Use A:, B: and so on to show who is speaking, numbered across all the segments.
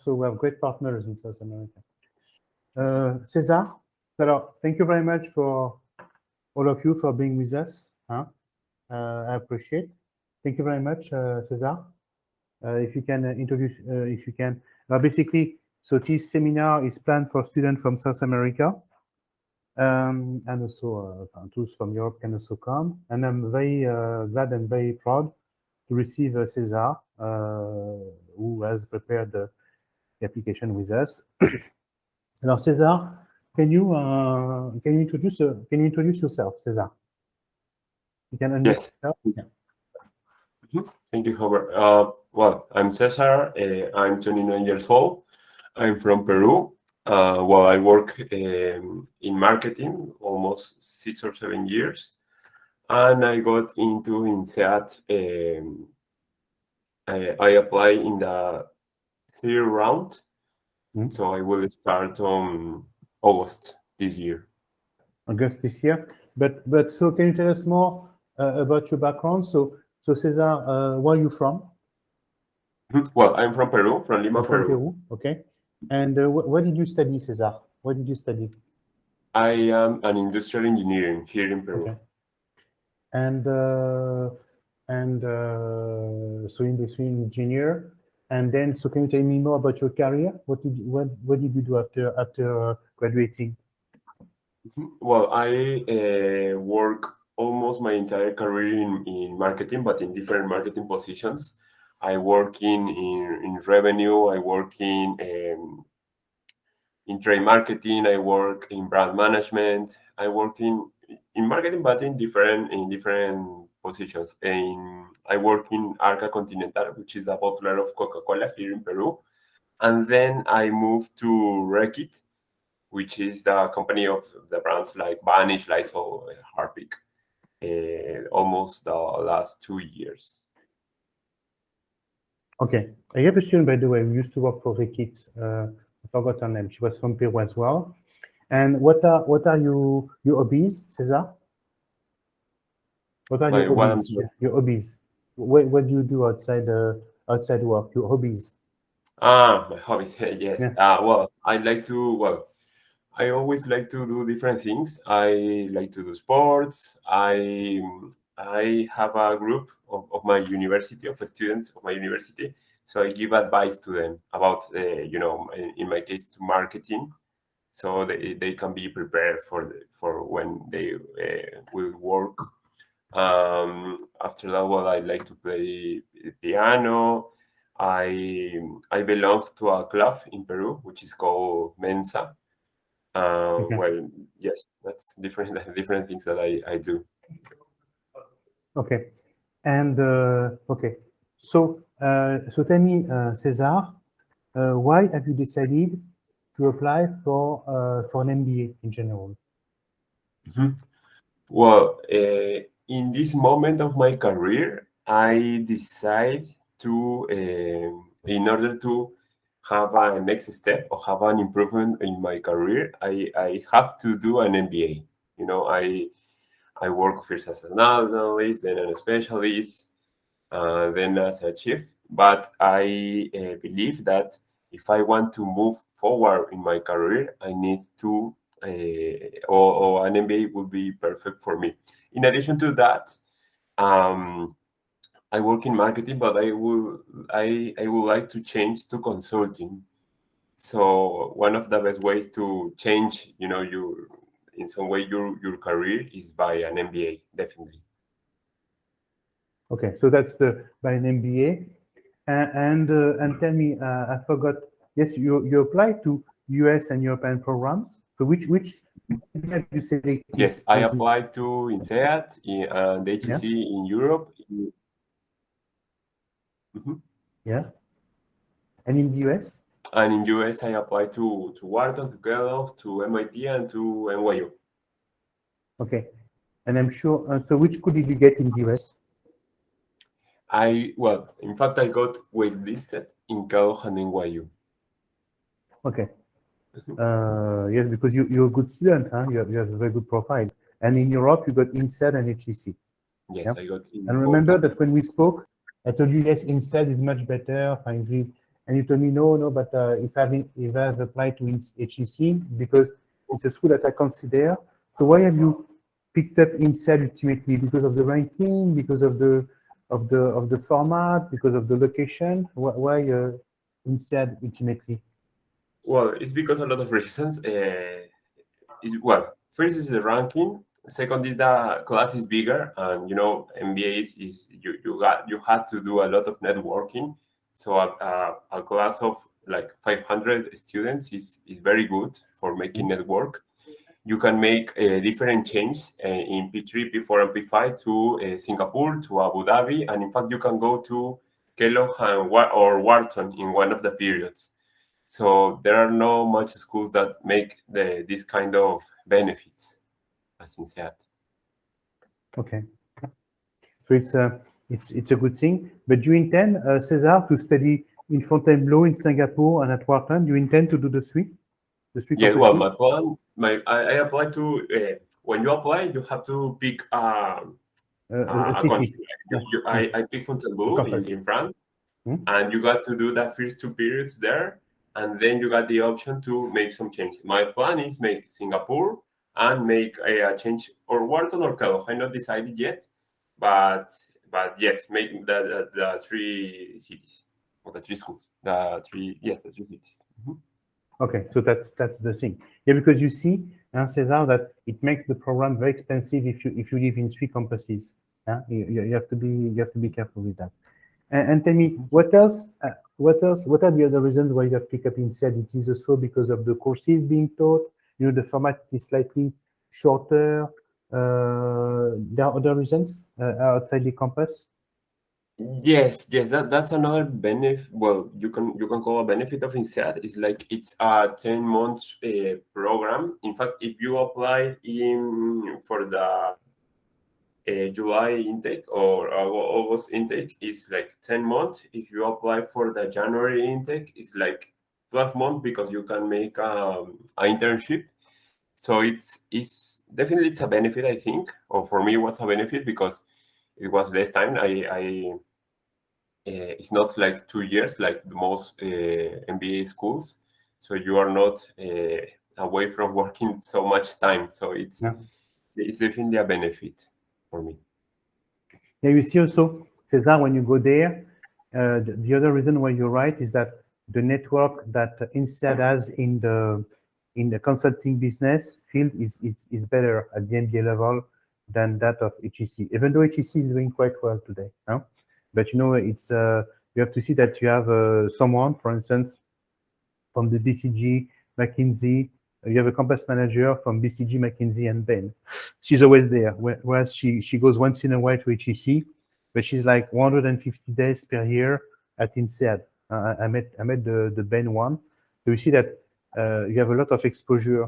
A: So we have great partners in South America. Cesar, alors, thank you very much for all of you for being with us. I appreciate. Thank you very much, Cesar. If you can introduce, if you can. Basically, so this seminar is planned for students from South America, and also those from Europe can also come. And I'm very glad and very proud to receive Cesar, who has prepared the application with us. Now, Cesar, can you introduce yourself, Cesar? You can unmute yourself.
B: Yeah. Thank you, Hubert. Well, I'm Cesar. I'm 29 years old. I'm from Peru. Well, I work in marketing almost 6 or 7 years, and I got into INSEAD. I applied in the third round, so I will start on August this year.
A: August this year, but so can you tell us more about your background? So Cesar, where are you from?
B: Well, I'm from Peru, from Lima,
A: From Peru. Okay. And what did you study, Cesar? What did you study?
B: I am an industrial engineering here in Peru.
A: Okay. And so industry engineer. And then, so can you tell me more about your career? What did you do after graduating?
B: Well, I work almost my entire career in marketing, but in different marketing positions. I work in revenue. I work in trade marketing. I work in brand management. I work in marketing, but in different positions. I work in Arca Continental, which is the bottler of Coca-Cola here in Peru, and then I moved to Reckitt, which is the company of the brands like Vanish, Lysol, Harpic, almost the last 2 years.
A: Okay. I have a student, by the way, who used to work for Reckitt. I forgot her name. She was from Peru as well. And what are your hobbies, Cesar? What are your hobbies? Your hobbies. What do you do outside work? Your hobbies.
B: My hobbies. Yes. Yeah. Well, I always like to do different things. I like to do sports. I have a group of my university, of students of my university. So I give advice to them about, in my case, to marketing, so they can be prepared for when they will work. After that, well, I like to play piano. I belong to a club in Peru, which is called Mensa.
A: Okay.
B: Well, yes, that's different things that I do.
A: Okay. And okay. So tell me, Cesar, why have you decided to apply for an MBA in general?
B: Well, in this moment of my career, I decide to, in order to have a next step or have an improvement in my career, I have to do an MBA. You know, I work first as an analyst, then a specialist, then as a chief. But I believe that if I want to move forward in my career, I need to, or an MBA would be perfect for me. In addition to that, I work in marketing, but I would like to change to consulting. So one of the best ways to change, in some way your career is by an MBA, definitely.
A: Okay, so that's by an MBA, and tell me, I forgot. Yes, you applied to US and European programs. So which have you selected?
B: Yes, I applied to INSEAD and HEC in Europe.
A: Yeah, and in the US.
B: And in US, I applied to Wharton, to Kellogg, to MIT, and to NYU.
A: Okay, and I'm sure. So which school did you get in the US?
B: In fact, I got waitlisted in Kellogg and NYU.
A: Okay. Yes, because you're a good student, huh? You have a very good profile. And in Europe, you got INSEAD and HEC.
B: Yes, I got.
A: And remember that when we spoke, I told you yes, INSEAD is much better. Finally, And you told me, no, but if I've applied to HEC, because it's a school that I consider. So why have you picked up INSEAD ultimately? Because of the ranking, because of the format, because of the location? Why INSEAD ultimately?
B: Well, it's because a lot of reasons. Well, first is the ranking. Second is the class is bigger, and MBA is you had to do a lot of networking. So a class of like 500 students is very good for making network. You can make different changes in P3, P4, and P5 to Singapore, to Abu Dhabi, and in fact you can go to Kellogg or Wharton in one of the periods. So there are no much schools that make this kind of benefits as INSEAD.
A: Okay. So it's a good thing. But do you intend, Cesar, to study in Fontainebleau, in Singapore, and at Wharton? Do you intend to do the three
B: Yeah, well,
A: campuses?
B: my plan, I applied to when you apply, you have to pick
A: A
B: a country.
A: city. Yeah.
B: I picked
A: A
B: Fontainebleau
A: campus.
B: in France,
A: Hmm?
B: and you got to do the first 2 periods there, and then you got the option to make some changes. My plan is make Singapore and make a change or Wharton or Kellogg. I'm not decided yet, but yes, make the 3 cities or the 3 schools, the 3 cities. Mhm.
A: Okay, so that's the thing. Yeah, because you see, Cesar, that it makes the program very expensive if you live in three campuses. Yeah, you have to be careful with that. And tell me, what else? What are the other reasons why you have picked up INSEAD? It is also because of the courses being taught. The format is slightly shorter. There are other reasons outside the campus.
B: Yes, that's another benefit. Well, you can call a benefit of INSEAD is like it's a 10 months program. In fact, if you apply in for the July intake or August intake, it's like 10 months. If you apply for the January intake, it's like 12 months because you can make an internship. So it's definitely it's a benefit, I think, or for me it was a benefit because it was less time. I it's not like 2 years like the most MBA schools, so you are not away from working so much time. So
A: Yeah.
B: it's definitely a benefit for me.
A: Yeah, you see also, Cesar, when you go there, the other reason why you're right is that the network that INSEAD has in the consulting business field is better at the MBA level than that of HEC. Even though HEC is doing quite well today, huh? But it's you have to see that you have someone, for instance, from the BCG, McKinsey. You have a campus manager from BCG, McKinsey, and Bain. She's always there, whereas she goes once in a while to HEC, but she's like 150 days per year at INSEAD. I met the Bain one. So you see that you have a lot of exposure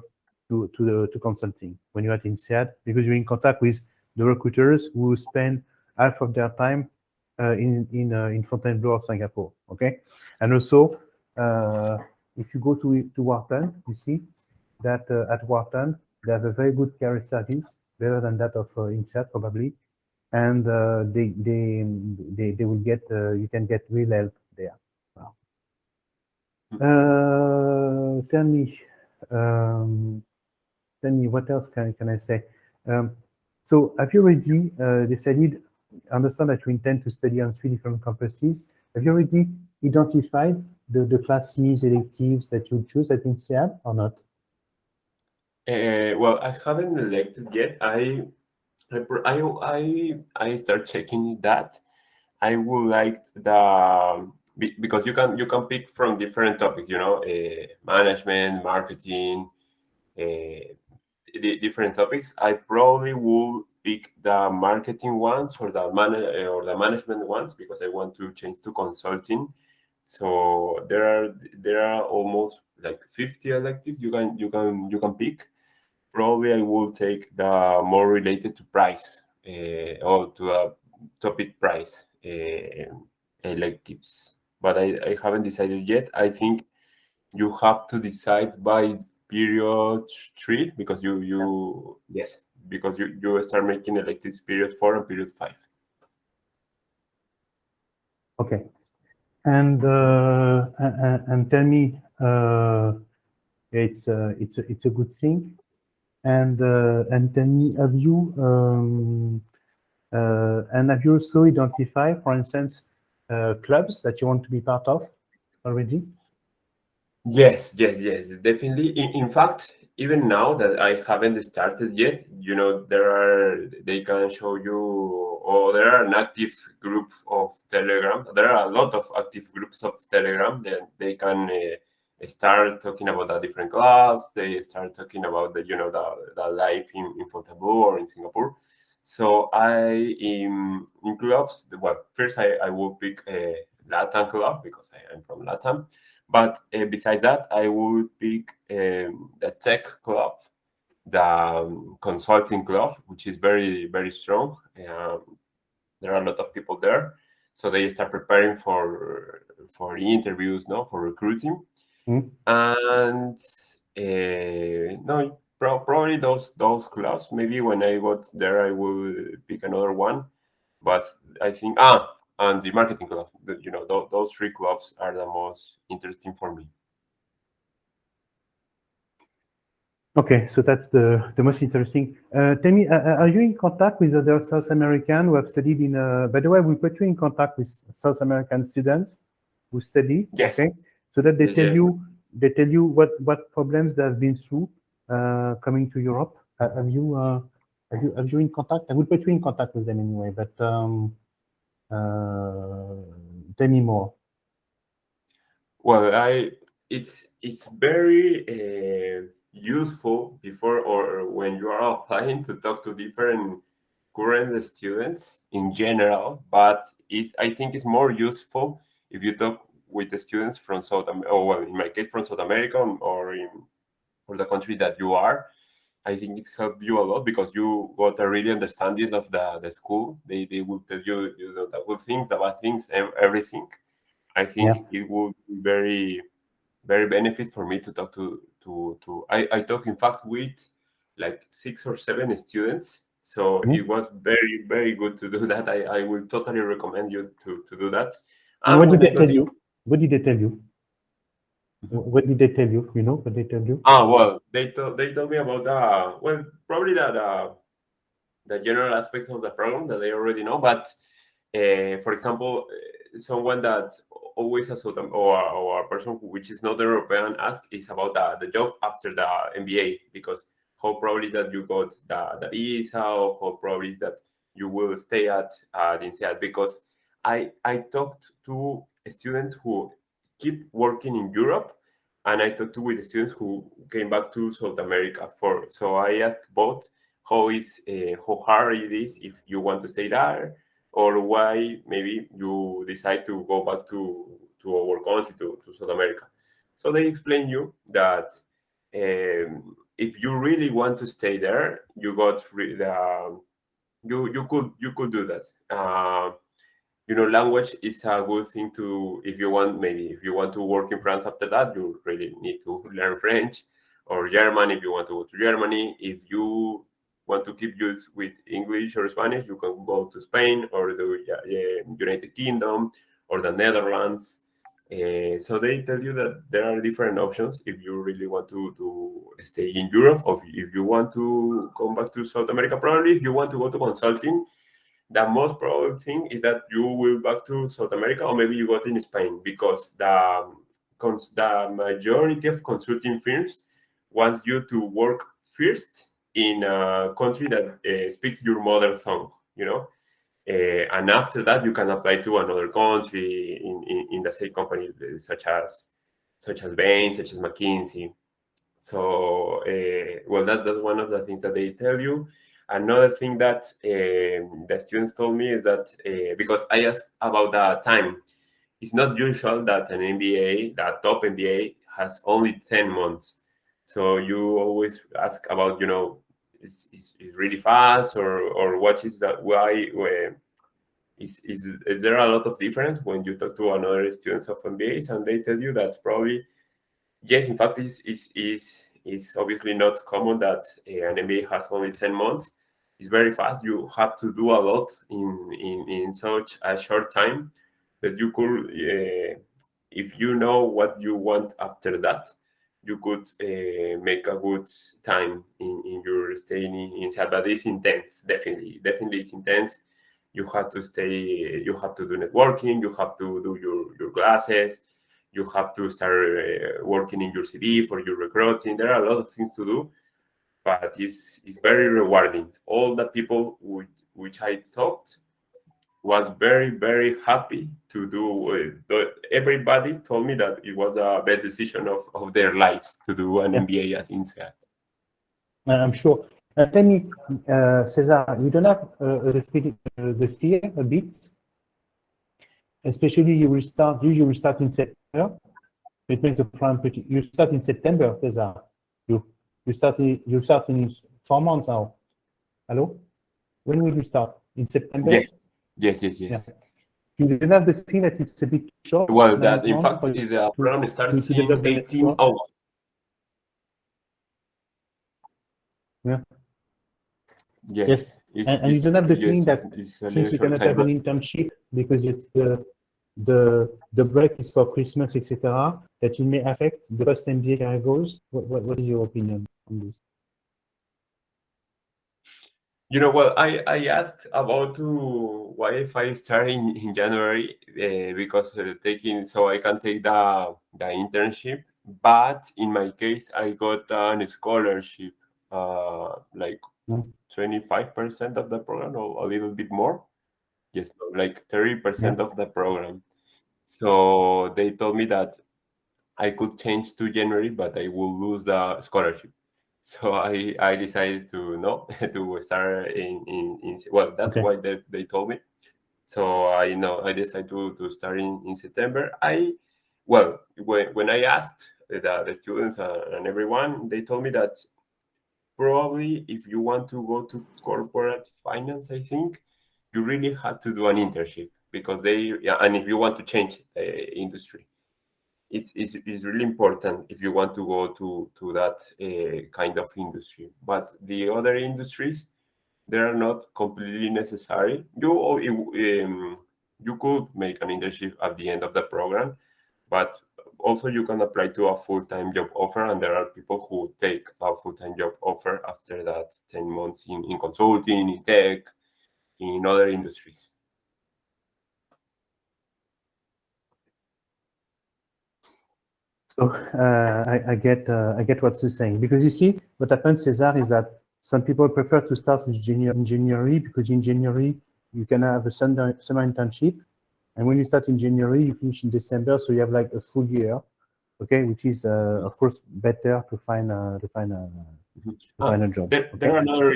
A: to consulting when you're at INSEAD because you're in contact with the recruiters who spend half of their time in Fontainebleau or Singapore. Okay, and also if you go to Wharton, you see that at Wharton they have a very good career service, better than that of INSEAD probably, and they will get you can get real help there. Wow. Tell me, um, tell me what else can I say? Um, so have you already decided? Understand that you intend to study on three different campuses. Have you already identified the classes, electives that you choose at INSEAD or not?
B: Well, I haven't elected yet. I start checking that. I would like because you can pick from different topics, management, marketing, uh, different topics. I probably will pick the marketing ones or the management ones because I want to change to consulting. So there are almost like 50 electives you can pick. Probably I will take the more related to price or to a topic price electives. But I haven't decided yet. I think you have to decide by period 3 because you yes, because you start making electives period 4 and period 5.
A: Okay. and tell me, it's a good thing. And tell me, have you also identified, for instance, clubs that you want to be part of already?
B: Yes, yes, yes, definitely. In fact, even now that I haven't started yet, they can show you, or there are an active group of Telegram. There are a lot of active groups of Telegram that they can start talking about the different clubs. They start talking about the life in Fontainebleau or in Singapore. So in clubs, well, first I will pick a Latam club because I am from Latam. But besides that, I would pick the tech club, the consulting club, which is very, very strong. There are a lot of people there, so they start preparing for interviews, no, for recruiting.
A: Mm.
B: And no, probably those clubs. Maybe when I got there, I will pick another one. But I think and the marketing club. Those three clubs are the most interesting for me.
A: Okay, so that's the most interesting. Tell me, are you in contact with other South American who have studied in? By the way, we put you in contact with South American students who study.
B: Yes.
A: Okay, so that
B: Yes, yes.
A: they tell you what problems they have been through coming to Europe. Have you in contact? I will put you in contact with them anyway. But tell me more.
B: Well, it's very useful before or when you are applying to talk to different current students in general, but I think it's more useful if you talk with the students from or well, in my case, from South America or the country that you are. I think it helped you a lot because you got a really understanding of the school. They will tell you, the good things, the bad things, everything. I
A: Yeah.
B: think it would be very, very benefit for me to talk I talk in fact with like 6 or 7 students. So
A: Mhm.
B: it was very, very good to do that. I will totally recommend you to do that.
A: And
B: And
A: what did
B: when I
A: they tell
B: got in,
A: you? What did they tell you?
B: Mhm.
A: What did they tell you? You know what they tell you?
B: Well, they told me about probably the general aspects of the program that they already know, but for example, someone that always has or a person which is not European ask is about the job after the MBA because how probably is that you got the visa or how probably is that you will stay at the INSEAD because I talked to students who keep working in Europe and I talked to with the students who came back to South America for so I asked both how hard it is if you want to stay there or why maybe you decide to go back to our country to South America. So they explain you that if you really want to stay there, you could do that. Language is a good thing to if you want maybe if you want to work in France after that, you really need to learn French or German if you want to go to Germany. If you want to keep use with English or Spanish, you can go to Spain or the United Kingdom or the Netherlands. So they tell you that there are different options if you really want to stay in Europe or if you want to come back to South America. Probably if you want to go to consulting, the most probable thing is that you will back to South America or maybe you got in Spain because the majority of consulting firms wants you to work first in a country that speaks your mother tongue. And after that you can apply to another country in the same company such as Bain, such as McKinsey. So, well, that's one of the things that they tell you. Another thing that the students told me is that because I asked about the time, it's not usual that an MBA, that top MBA, has only 10 months. So you always ask about, is really fast or what is that? Why? Is there a lot of difference when you talk to another students of MBAs and they tell you that probably yes, in fact, it's obviously not common that an MBA has only 10 months. It's very fast. You have to do a lot in such a short time. that you could, if you know what you want after that, you could make a good time in your stay in INSEAD. But it's intense, definitely it's intense. You have to stay, you have to do networking, you have to do your classes, you have to start working in your CV for your recruiting. There are a lot of things to do, but it's very rewarding. All the people which I thought was very happy to do. Everybody told me that it was the best decision of their lives to do an
A: Yeah.
B: MBA at INSEAD.
A: I'm sure. Tell me, Cesar, you don't have the fear a bit, especially you will start in September. It makes the plan pretty. You start in September, Cesar. You start in 4 months now. Hello? When will you start? In September?
B: Yes.
A: Yeah. You don't have the feeling that it's a bit short?
B: Well, that in fact the program starts in 18 August.
A: Yeah.
B: Yes.
A: And you don't have the feeling that since you cannot have an internship because it's the break is for Christmas, etc., that it may affect the first MBA career goals? What is your opinion on this?
B: You know, well, I asked about why if I start in January because taking so I can take the internship, but in my case I got a scholarship, like 25% of the program or a little bit more. Yes, no, like 30% of the program. So they told me that I could change to January, but I will lose the scholarship. So I decided to no to start in well, that's why they told me. So I decided to start in September. Well, when I asked the students and everyone, they told me that probably if you want to go to corporate finance, I think you really had to do an internship because and if you want to change industry, it's really important if you want to go to that kind of industry. But the other industries, they are not completely necessary. You could make an internship at the end of the program, but also you can apply to a full-time job offer, and there are people who take a full-time job offer after that 10 months in consulting, in tech, in other industries.
A: So I get what you're saying, because you see what happens, Cesar, is that some people prefer to start with in January because in January you can have a summer internship, and when you start in January you finish in December, so you have like a full year, okay, which is of course better to find a job.
B: There are another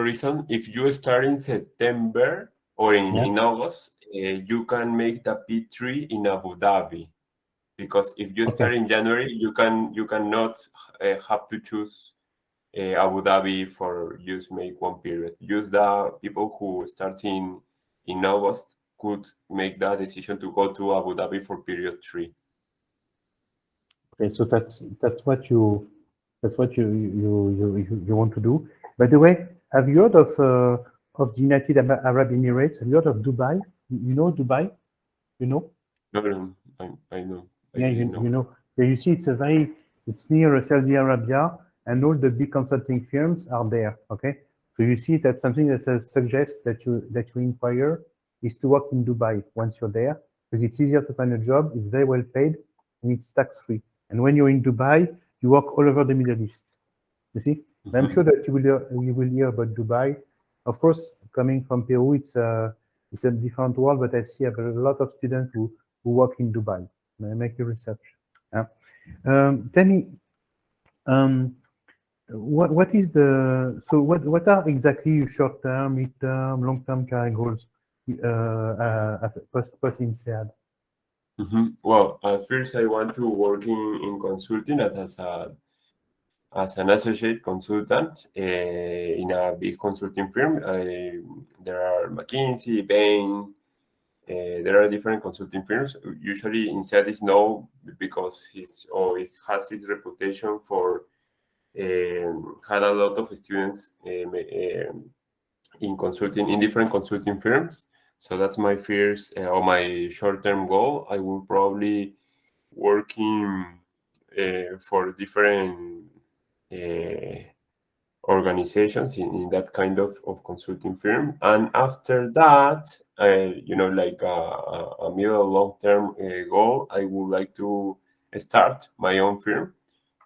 B: reason. If you start in September or in August, you can make the P3 in Abu Dhabi. Because if you start in January, you cannot have to choose Abu Dhabi for just make one period. Just the people who start in August could make that decision to go to Abu Dhabi for period 3.
A: Okay, so that's what you want to do. By the way, have you heard of the United Arab Emirates? Have you heard of Dubai? You know Dubai? You know?
B: No, I know.
A: Yeah, you know. Yeah, you see, it's near Saudi Arabia, and all the big consulting firms are there. Okay, so you see that's something that suggests that you inquire is to work in Dubai once you're there, because it's easier to find a job, it's very well paid, and it's tax free. And when you're in Dubai, you work all over the Middle East. You see, I'm sure that you will hear about Dubai. Of course, coming from Peru, it's a different world, but I see a lot of students who work in Dubai. Make your research. Tell me, what is what are exactly your short-term, mid-term, long-term career goals post INSEAD?
B: Well, at first I want to work in consulting as an associate consultant in a big consulting firm. There are McKinsey, Bain. There are different consulting firms. Usually, INSEAD is known because it has its reputation for had a lot of students in different consulting firms. So that's my first or my short-term goal. I will probably working for different uh, organizations in that kind of consulting firm. And after that, like a middle long-term goal, I would like to start my own firm,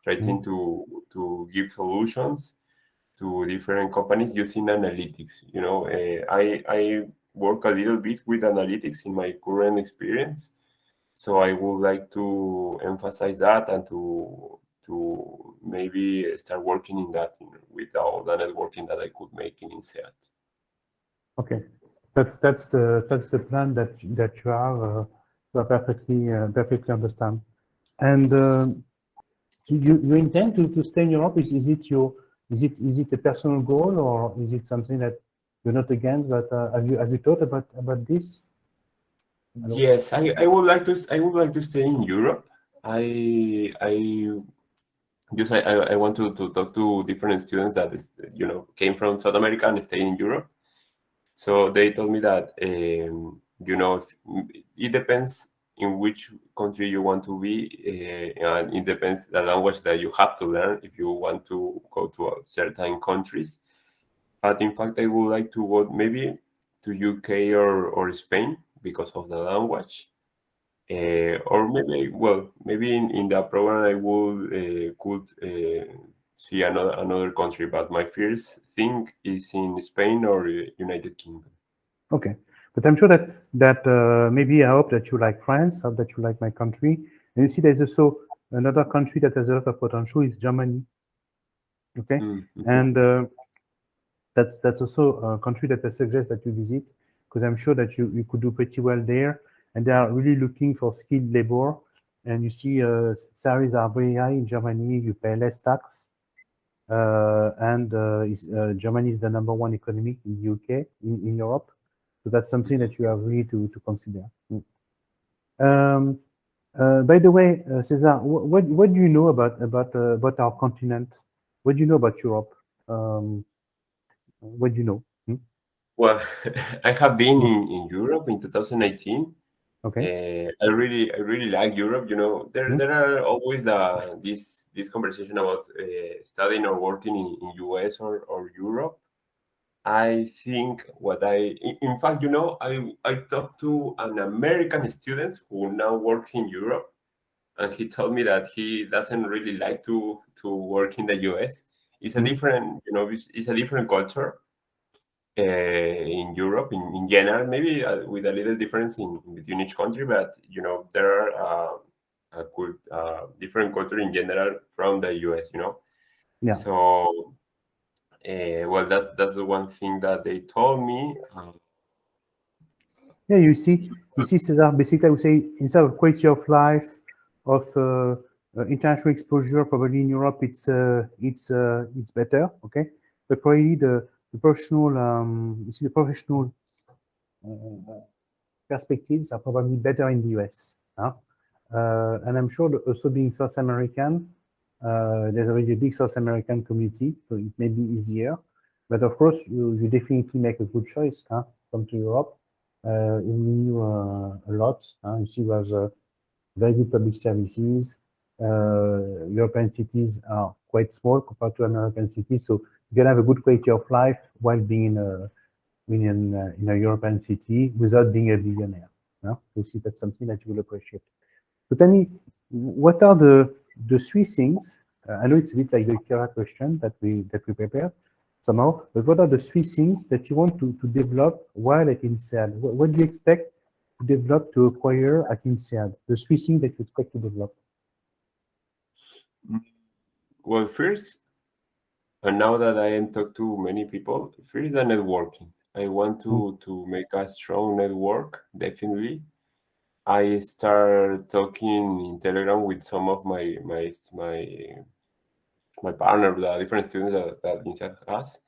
B: trying to give solutions to different companies using analytics. I work a little bit with analytics in my current experience, so I would like to emphasize that and to maybe start working in that with all the networking that I could make in INSEAD.
A: Okay, that's the plan that you have. I perfectly understand. And you intend to stay in Europe? Is it a personal goal, or is it something that you're not against? But have you thought about this? Hello?
B: Yes, I would like to stay in Europe. I because I want to talk to different students that came from South America and stay in Europe. So they told me that it depends in which country you want to be, and it depends the language that you have to learn if you want to go to certain countries. But in fact, I would like to go maybe to UK or Spain because of the language. Or maybe in the program I would could see another country, but my first thing is in Spain or United Kingdom.
A: Okay, but I'm sure that maybe I hope that you like France, I hope that you like my country. And you see, there's also another country that has a lot of potential is Germany. Okay,
B: Mm-hmm.
A: and that's also a country that I suggest that you visit, because I'm sure that you could do pretty well there. And they are really looking for skilled labor. And you see, salaries are very high in Germany. You pay less tax. And Germany is the number one economy in the UK, in Europe. So that's something that you have really to consider. Um, by the way, Cesar, what do you know about our continent? What do you know about Europe? What do you know?
B: Well, I have been in Europe in 2019.
A: Okay.
B: I really like Europe. There are always this conversation about studying or working in US or Europe. I think in fact, I talked to an American student who now works in Europe, and he told me that he doesn't really like to work in the US. It's a different, it's a different culture in Europe in general, maybe with a little difference in between each country, but there are a good different culture in general from the US.
A: Yeah.
B: So, well, that's the one thing that they told me.
A: Yeah, you see, Cesar, basically, I would say instead of quality of life, of international exposure, probably in Europe, it's better, okay? But probably the professional, you see, the professional perspectives are probably better in the US. Huh? And I'm sure that also being South American, there's already a big South American community, so it may be easier. But of course, you definitely make a good choice. Huh? Come to Europe. You knew a lot. You see, we have very good public services. European cities are quite small compared to American cities, so you can have a good quality of life while being in a European city without being a billionaire. You see, that's something that you will appreciate. So tell me, what are the three things? I know it's a bit like the Kira question that we prepared somehow, but what are the three things that you want to develop while at INSEAD? What do you expect to develop, to acquire at INSEAD? The three things that you expect to develop.
B: Well, first, and now that I am talk to many people, first the networking. I want
A: Mm.
B: to make a strong network, definitely. I start talking in Telegram with some of my partner, the different students that INSEAD has,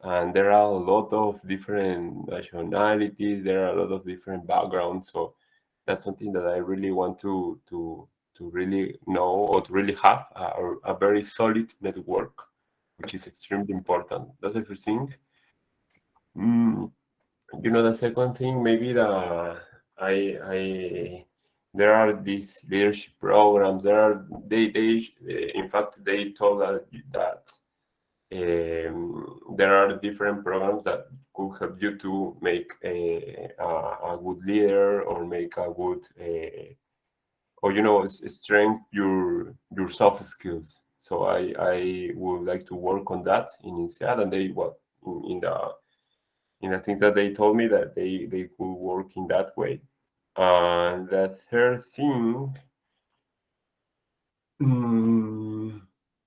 B: and there are a lot of different nationalities. There are a lot of different backgrounds. So that's something that I really want to really know or to really have a very solid network, which is extremely important. That's the first thing. Mm, The second thing, maybe I there are these leadership programs. In fact, they told us that there are different programs that could help you to make a good leader, or make a good or strengthen your soft skills. So I would like to work on that in INSEAD, and they what in the things that they told me, that they could work in that way. And the third thing,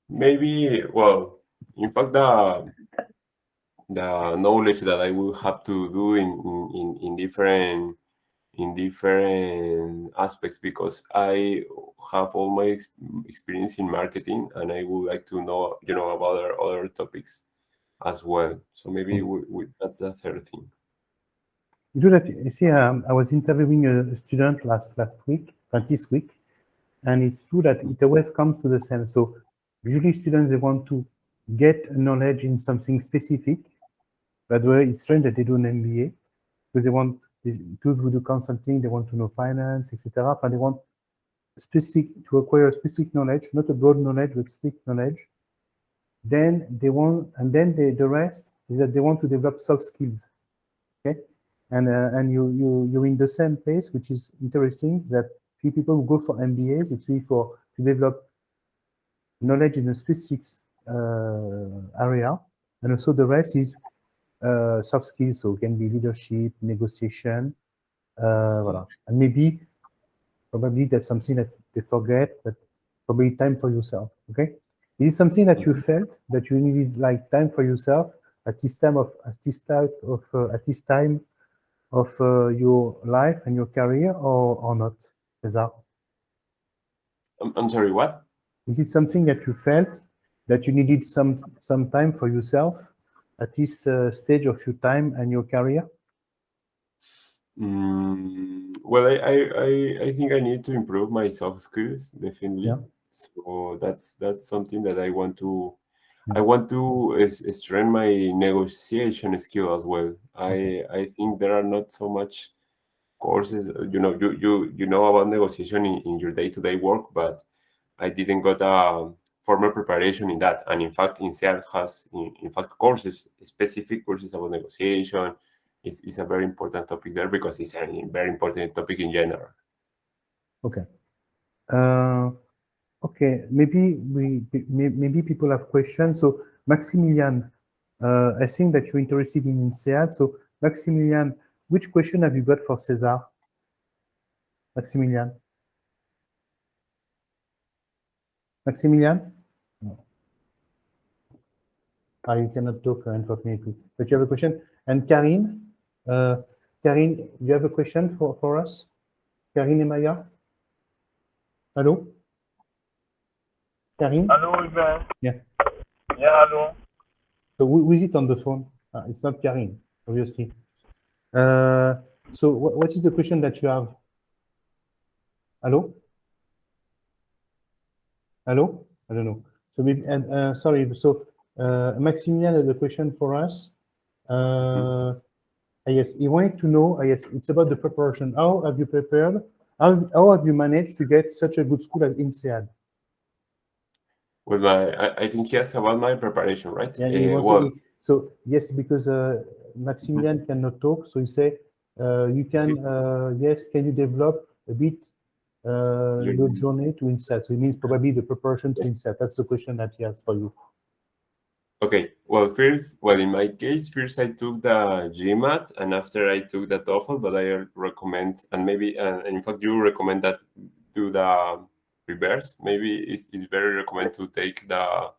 B: maybe, well, in fact, the knowledge that I will have to do in different aspects, because I have all my experience in marketing, and I would like to know about other topics as well. So maybe that's the third thing.
A: You know that, you see, I was interviewing a student last week, this week, and it's true that it always comes to the same. So usually students, they want to get knowledge in something specific. By the way, it's strange that they do an MBA, because they want, those who do consulting, they want to know finance, etc. But they want specific, to acquire specific knowledge, not a broad knowledge, but specific knowledge. Then they want, and then the rest is that they want to develop soft skills. Okay, and you're in the same place, which is interesting. That few people who go for MBAs, it's really for to develop knowledge in a specific area, and also the rest is soft skills. So it can be leadership, negotiation, voilà. And maybe probably that's something that they forget, but probably time for yourself. Okay, is it something that you felt that you needed, like time for yourself at this time of your life and your career, or not, Cesar?
B: I'm sorry, what?
A: Is it something that you felt that you needed some time for yourself at this stage of your time and your career?
B: Well, I think I need to improve my soft skills, definitely.
A: Yeah.
B: So that's something that I want to strengthen my negotiation skill as well. I think there are not so much courses, you know about negotiation in your day-to-day work, but I didn't got a formal preparation in that. And in fact, INSEAD has, in fact, courses, specific courses about negotiation. It's a very important topic there, because it's a very important topic in general.
A: Okay. Okay. Maybe people have questions. So Maximilian, I think that you're interested in INSEAD. So Maximilian, which question have you got for Cesar? Maximilian? Maximilian? No. You cannot talk, unfortunately. But you have a question. And Karine? Karine, you have a question for us? Karine Emaya? Hello? Karine?
C: Hello, Hubert.
A: Yeah.
C: Yeah, hello.
A: So who is it on the phone? It's not Karine, obviously. So what is the question that you have? Hello? Hello? I don't know. So maybe, sorry. So Maximilian has a question for us. Yes, he wanted to know. Yes, it's about the preparation. How have you prepared? How have you managed to get such a good school as INSEAD?
B: Well, I think he asked about my preparation, right?
A: Yeah, so yes, because Maximilian cannot talk, so he say you can yes, can you develop a bit your journey to INSEAD? So it means probably the preparation to INSEAD. That's the question that he has for you.
B: Okay. Well, in my case, first I took the GMAT, and after I took the TOEFL. But I recommend, and maybe, and in fact, you recommend that do the reverse. Maybe it's very recommend to take the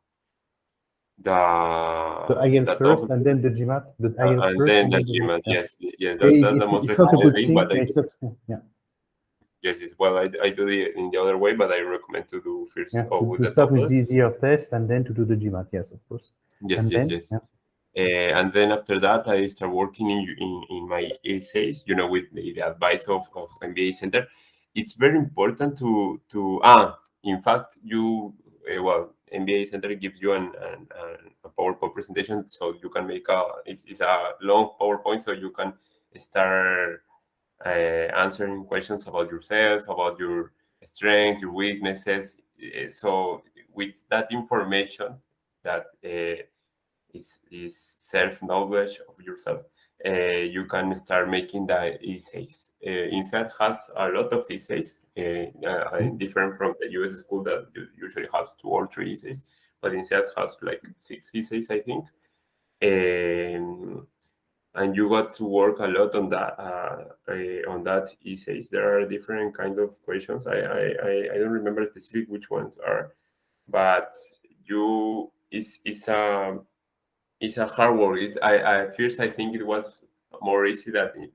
A: IELTS first, and then the GMAT. The IELTS
B: and
A: first,
B: then
A: and
B: the
A: then
B: GMAT.
A: yeah.
B: Yes, that's the most
A: it's not a good
B: recommended thing.
A: thing.
B: But
A: It's not, yeah.
B: Yes, well, I do it in the other way, but I recommend to do first with
A: to
B: the
A: start with
B: TOEFL.
A: the easier test, and then to do the GMAT. Yes, of course.
B: Yes,
A: and
B: yes,
A: then,
B: yes.
A: Yeah.
B: And then after that, I start working in my essays, with the advice of MBA Center. It's very important in fact, MBA Center gives you a PowerPoint presentation, so you can make it's a long PowerPoint, so you can start answering questions about yourself, about your strengths, your weaknesses. So with that information that is self-knowledge of yourself, you can start making the essays. INSEAD has a lot of essays, different from the US school that usually has 2 or 3 essays, but INSEAD has like 6 essays, I think. And you got to work a lot on that essays. There are different kind of questions. I don't remember specific which ones are, but it's a hard work. I first I think it was more easy than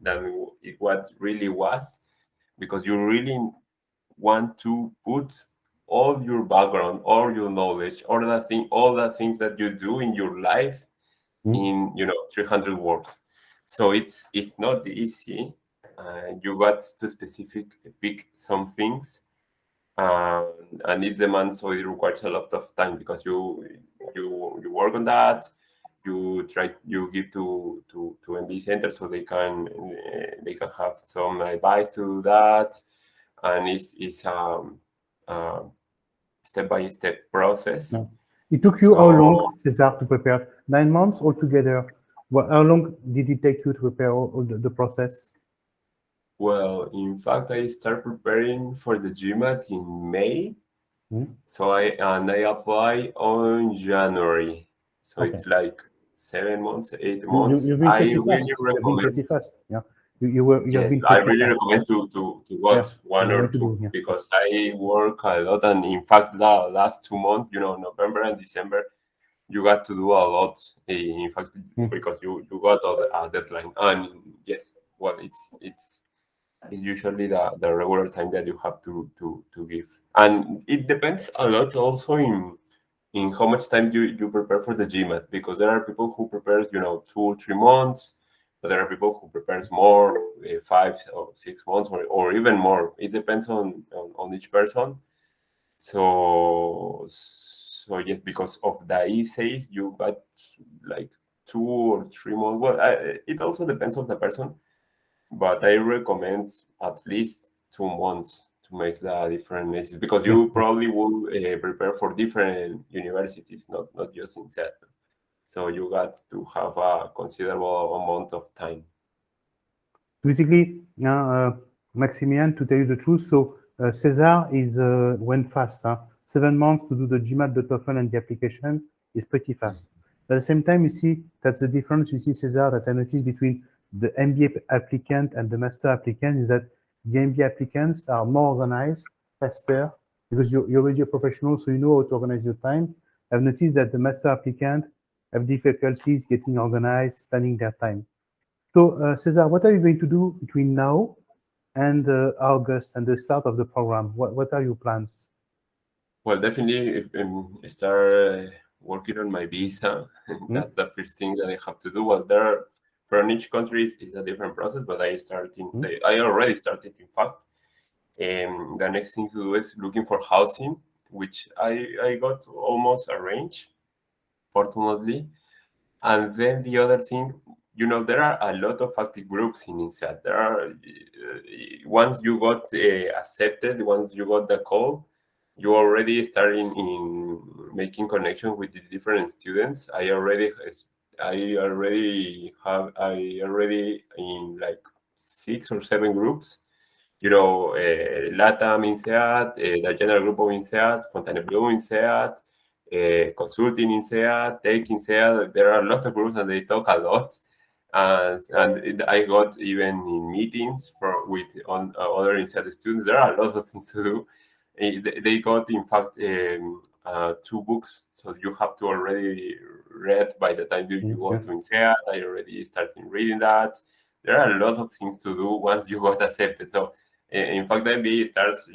B: it what really was, because you really want to put all your background, all your knowledge, all the things that you do in your life in 300 words. So it's not easy. You got to pick some things, and it demands, so it requires a lot of time, because you work on that. You give to MBA Center so they can have some advice to that, and it's step-by-step process.
A: No. It took you how long, Cesar, to prepare? 9 months altogether. Well, how long did it take you to prepare all the process?
B: Well, in fact, I started preparing for the GMAT in May. So I apply on January. So
A: Okay.
B: it's like 7 months, 8 months.
A: You've been
B: I
A: pretty
B: really
A: fast.
B: recommend.
A: You've been pretty fast. Yeah. You
B: Yes,
A: have been
B: I
A: pretty
B: really
A: fast.
B: recommend to watch one or two,
A: yeah.
B: because I work a lot, and in fact, the last 2 months, November and December, you got to do a lot. In fact, because you got a deadline, and yes, well, it's usually the regular time that you have to give, and it depends a lot also in how much time you prepare for the GMAT, because there are people who prepare 2 or 3 months, but there are people who prepares more, 5 or 6 months, or even more. It depends on each person. So yes, because of the essays, you got like 2 or 3 months. Well, it also depends on the person, but I recommend at least 2 months to make the different essays, because you probably will prepare for different universities, not just INSEAD. So you got to have a considerable amount of time.
A: Basically, Maximilian, to tell you the truth, so Cesar went fast. 7 months to do the GMAT, the TOEFL, and the application is pretty fast. At the same time, you see that's the difference. You see, Cesar, that I noticed between the MBA applicant and the master applicant is that the MBA applicants are more organized, faster, because you're already a professional, so you know how to organize your time. I've noticed that the master applicant have difficulties getting organized, planning their time. So, Cesar, what are you going to do between now and August and the start of the program? What are your plans?
B: Well, definitely, if start working on my visa. That's the first thing that I have to do. Well, from each country is a different process, but I already started, in fact. The next thing to do is looking for housing, which I got almost arranged, fortunately. And then the other thing, there are a lot of active groups in INSEAD. There are, once you got accepted, once you got the call, you already starting in making connections with the different students. I already in like 6 or 7 groups. LATAM INSEAD, the general group of INSEAD, Fontainebleau INSEAD, consulting INSEAD, tech INSEAD. There are a lot of groups, and they talk a lot. And I got even in meetings with other INSEAD students. There are a lot of things to do. They got, in fact, 2 books, so you have to already read by the time you go to INSEAD. I already started reading that. There are a lot of things to do once you got accepted. So, in fact, the MBA starts,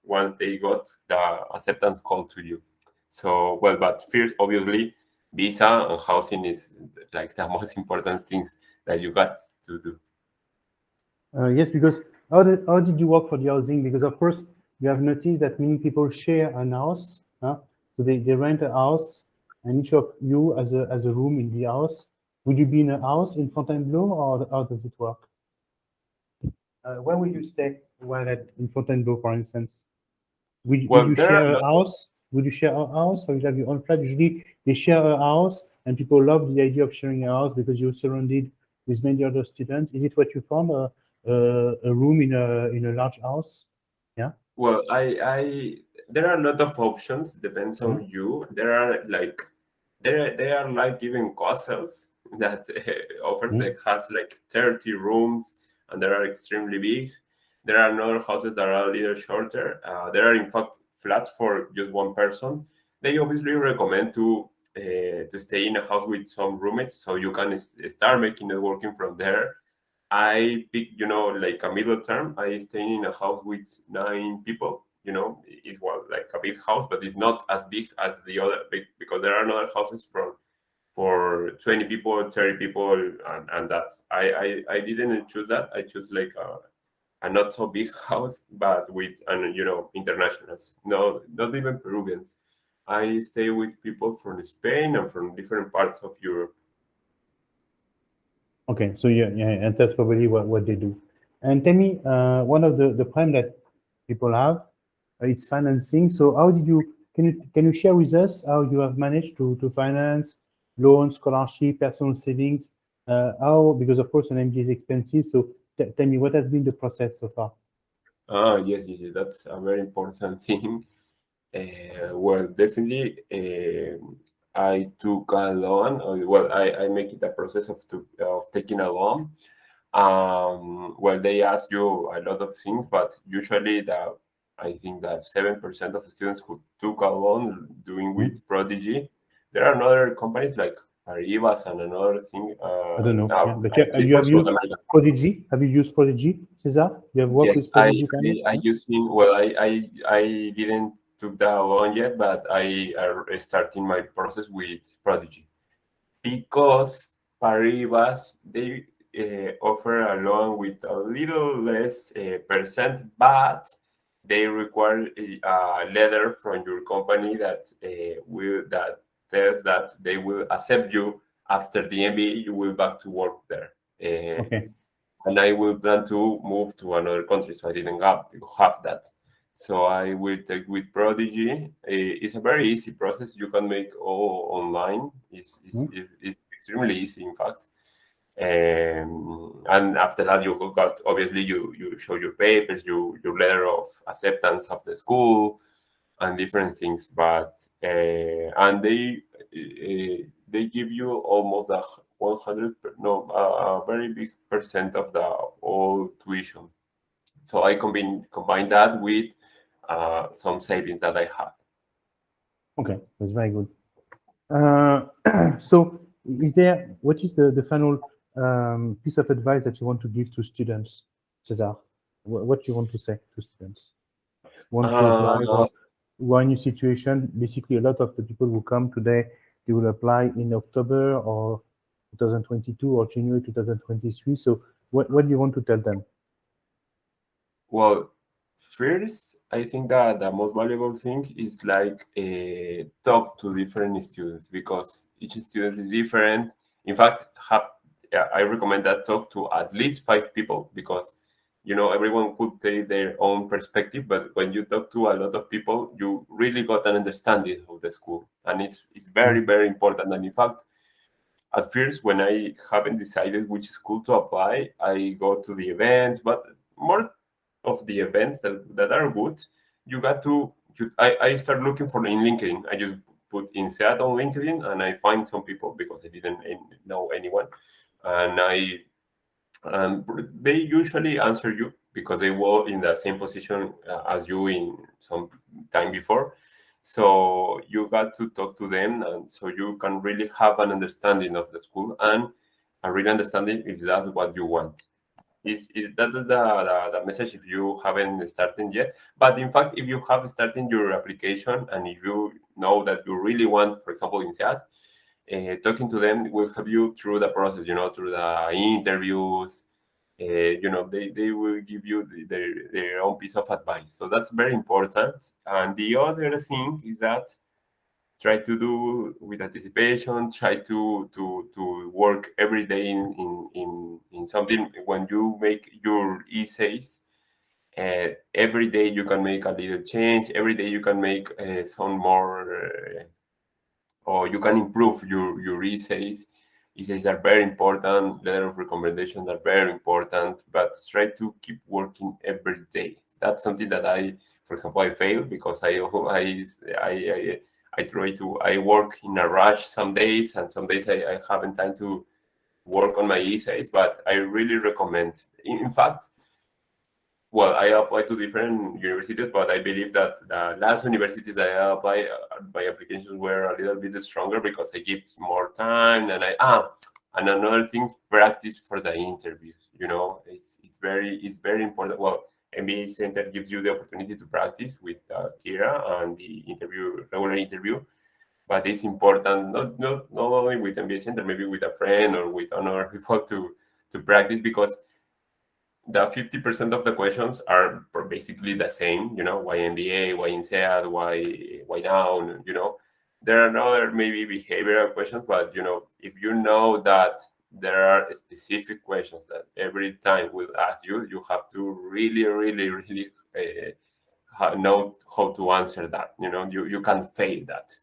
B: once they got the acceptance call to you. So, well, but first, obviously, visa and housing is like the most important things that you got to do.
A: Yes, because how did you work for the housing? Because of course you have noticed that many people share an house, so they rent a house, and each of you has a room in the house. Would you be in a house in Fontainebleau, or how does it work? Where would you stay while in Fontainebleau, for instance? Would
B: Well,
A: you
B: there are
A: share a house? Would you share a house, or you have your own flat? Usually, they share a house, and people love the idea of sharing a house because you're surrounded with many other students. Is it what you found? A room in a large house? Yeah.
B: well, there are a lot of options. Depends on you. There are like they are like even hostels that offers
A: Mm.
B: like has like 30 rooms and they are extremely big. There are other houses that are a little shorter. There are in fact flats for just one person. They obviously recommend to stay in a house with some roommates so you can start making networking from there. I pick, like a middle term. I stay in a house with 9 people. It's well like a big house, but it's not as big as the other big because there are other houses for 20 people, 30 people, and that. I didn't choose that. I choose like a not so big house, but with and internationals. No, not even Peruvians. I stay with people from Spain and from different parts of Europe.
A: Okay, so yeah, and that's probably what they do. And tell me, one of the problem that people have, it's financing. So how did you can you share with us how you have managed to finance loans, scholarship, personal savings? How, because of course an MBA is expensive. So tell me, what has been the process so far?
B: Yes, that's a very important thing. Well, definitely, I took a loan. Well, I make it a process of taking a loan. Well, they ask you a lot of things, but usually I think that 7% of students who took a loan doing
A: Hmm?
B: with Prodigy. There are other companies like Paribas and another thing.
A: I don't know. Yeah, but
B: Actually
A: you
B: for
A: have
B: South
A: used
B: America.
A: Prodigy? Have you used Prodigy, Cesar? You have worked
B: Yes,
A: with Prodigy Finance?
B: I
A: Yeah?
B: using well I didn't took that loan yet, but I are starting my process with Prodigy because Paribas they offer a loan with a little less percent, but they require a letter from your company that tells that they will accept you after the MBA. You will back to work there.
A: Okay.
B: And I will plan to move to another country, so I didn't have that. So I will take with Prodigy. It's a very easy process. You can make all online.
A: Hmm?
B: It's extremely easy, in fact. And after that, you got obviously you show your papers, your letter of acceptance of the school, and different things. But and they give you almost a 100 no a very big percent of the all tuition. So I combine that with some savings that I have.
A: Okay, that's very good. Uh, so, what is the final piece of advice that you want to give to students, Cesar? What you want to say to students? Want to apply,
B: Uh,
A: who are in your situation? Basically, a lot of the people who come today, they will apply in October or 2022 or January 2023. So, what do you want to tell them?
B: well, first, I think that the most valuable thing is like talk to different students because each student is different. In fact, yeah, I recommend that talk to at least 5 people because everyone could take their own perspective, but when you talk to a lot of people, you really got an understanding of the school, and it's very
A: Mm.
B: very important. And in fact, at first, when I haven't decided which school to apply, I go to the events, but more of the events that are good, you got to. I start looking for in LinkedIn. I just put INSEAD on LinkedIn, and I find some people because I didn't know anyone, and they usually answer you because they were in the same position as you in some time before. So you got to talk to them, and so you can really have an understanding of the school and a real understanding if that's what you want. Is that is the message if you haven't started yet? But in fact, if you have started your application and if you know that you really want, for example, in SEAT, talking to them will help you through the process. Through the interviews. They will give you their own piece of advice. So that's very important. And the other thing is that try to do with anticipation, try to work every day in something. When you make your essays, every day you can make a little change, every day you can make some more, or you can improve your essays. Essays are very important, letter of recommendations are very important, but try to keep working every day. That's something that for example, I fail because I work in a rush some days, and some days I haven't time to work on my essays, but I really recommend. In fact, well, I applied to different universities, but I believe that the last universities that I applied, my applications were a little bit stronger because I give more time, and and another thing, practice for the interviews. You know, it's very important. Well, MBA Center gives you the opportunity to practice with Kira and the regular interview, but it's important not only with MBA Center, maybe with a friend or with another people to practice, because the 50% of the questions are basically the same. You know, why MBA, why INSEAD, why now? You know, there are other maybe behavioral questions, but you know, if you know that there are specific questions that every time will ask you, you have to really know how to answer that. You know, you can fail that.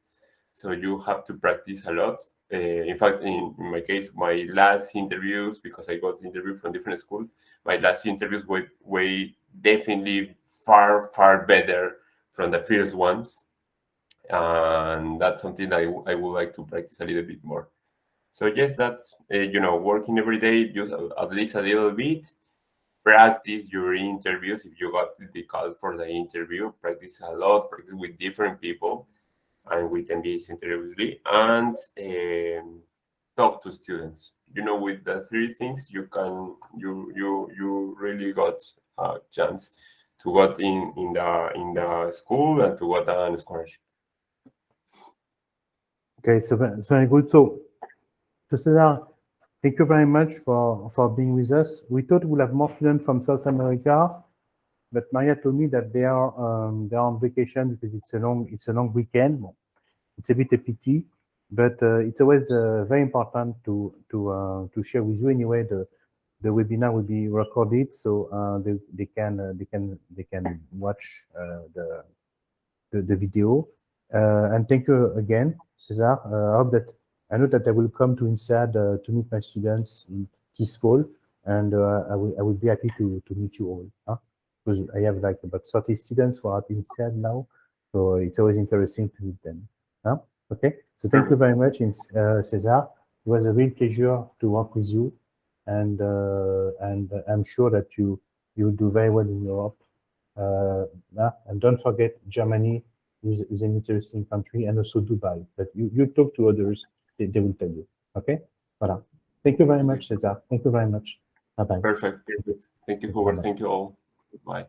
B: So you have to practice a lot. In fact, in my case, my last interviews, because I got interviewed from different schools, my last interviews were definitely far better from the first ones. And that's something I would like to practice a little bit more. So yes, that's, you know, working every day, just at least a little bit. Practice your interviews. If you got the call for the interview, practice a lot, practice with different people and with MBA Center, obviously, and talk to students. You know, with the three things, you really got a chance to get in the school and to get an scholarship.
A: Okay, so very good. So Cesar, thank you very much for being with us. We thought we'll have more students from South America, but Maria told me that they are on vacation because it's a long weekend. It's a bit a pity, but it's always very important to share with you anyway. The webinar will be recorded, so they can watch the video. And thank you again, Cesar. I know that I will come to INSEAD to meet my students in this fall, and I will be happy to meet you all. Huh? Because I have like about 30 students who are at INSEAD now, so it's always interesting to meet them. Huh? Okay, so thank you very much, Cesar. It was a real pleasure to work with you, and I'm sure that you will do very well in Europe. And don't forget Germany is an interesting country, and also Dubai. But you talk to others, they will tell you. Okay, voilà. Thank you very much, Cesar. Thank you very much. Bye bye.
B: Perfect. Thank you, Hubert. Thank you all. Bye.